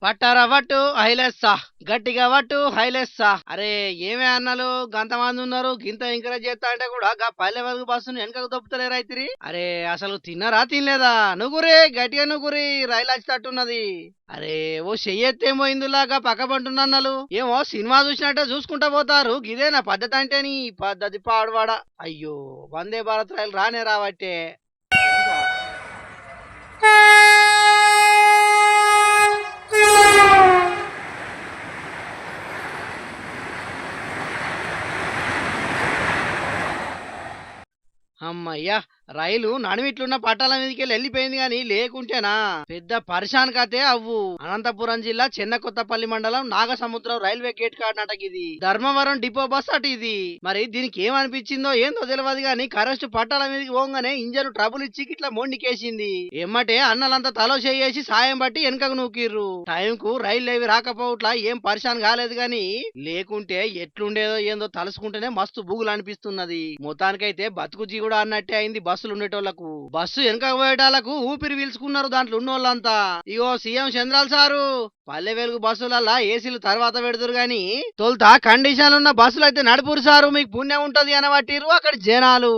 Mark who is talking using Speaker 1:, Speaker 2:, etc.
Speaker 1: పట్టారా పట్టు హైలెస్సా గట్టిగా పట్టు హైలెస్సా. అరే ఏమే అన్నలు గంతమంది ఉన్నారు గింత ఎంకరేజ్ చేస్తా అంటే కూడా గా పల్లె వెలుగు బస్సును వెనకకు దొప్పుతలేరు అయితిరి. అరే అసలు తిన్నారా తినలేదా నువ్వురే గట్టిగా నువ్వురి రైలు వచ్చేటట్టున్నది. అరే ఓ చెయ్యెత్తేమో ఇందులాగా పక్కబంటున్నలు ఏమో సినిమా చూసినట్టే చూసుకుంటా పోతారు గిదేనా పద్ధతి అంటే నీ పద్ధతి పాడువాడా. అయ్యో వందే భారత్ రైలు రానే రావట్టే. అమ్మయ్యా రైలు నడుమిట్లున్న పట్టాల మీదకి వెళ్ళిపోయింది గాని లేకుంటేనా పెద్ద పరిశాన్ కతే అవ్వు. అనంతపురం జిల్లా చెన్న కొత్తపల్లి మండలం నాగసముద్రం రైల్వే గేట్ కాడనటకి ఇది ధర్మవరం డిపో బస్ అటు ఇది. మరి దీనికి ఏమనిపించిందో ఏందో తెలియదు గాని కరెస్ట్ పట్టాల మీదకి పోగానే ఇంజన్ ట్రబుల్ ఇచ్చి ఇట్లా మొండికేసింది. ఎమ్మటే అన్నలంతా తలో చేసి సాయం బట్టి వెనకకు నూకిర్రు. టైం కు రైలు ఏవి రాకపోవట్లా ఏం పరిశాన్ కాలేదు గాని లేకుంటే ఎట్లుండేదో ఏందో తలుసుకుంటేనే మస్తు బుగులు అనిపిస్తున్నది. మొత్తానికైతే బతుకు జీవుడా అన్నట్టే అయింది బస్సులు ఉండేటోళ్లకు. బస్సు వెనక పోయేటాళ్లకు ఊపిరి పీల్చుకున్నారు దాంట్లో ఉన్నోళ్ళంతా. ఇగో సీఎం చంద్రాల్ సారు పల్లె వెలుగు బస్సులల్లా ఏసీలు తర్వాత పెడతారు గాని తొలుత కండిషన్ ఉన్న బస్సులు అయితే నడుపురు సారు మీకు పుణ్యం ఉంటది అనబట్టిర్రు అక్కడ జనాలు.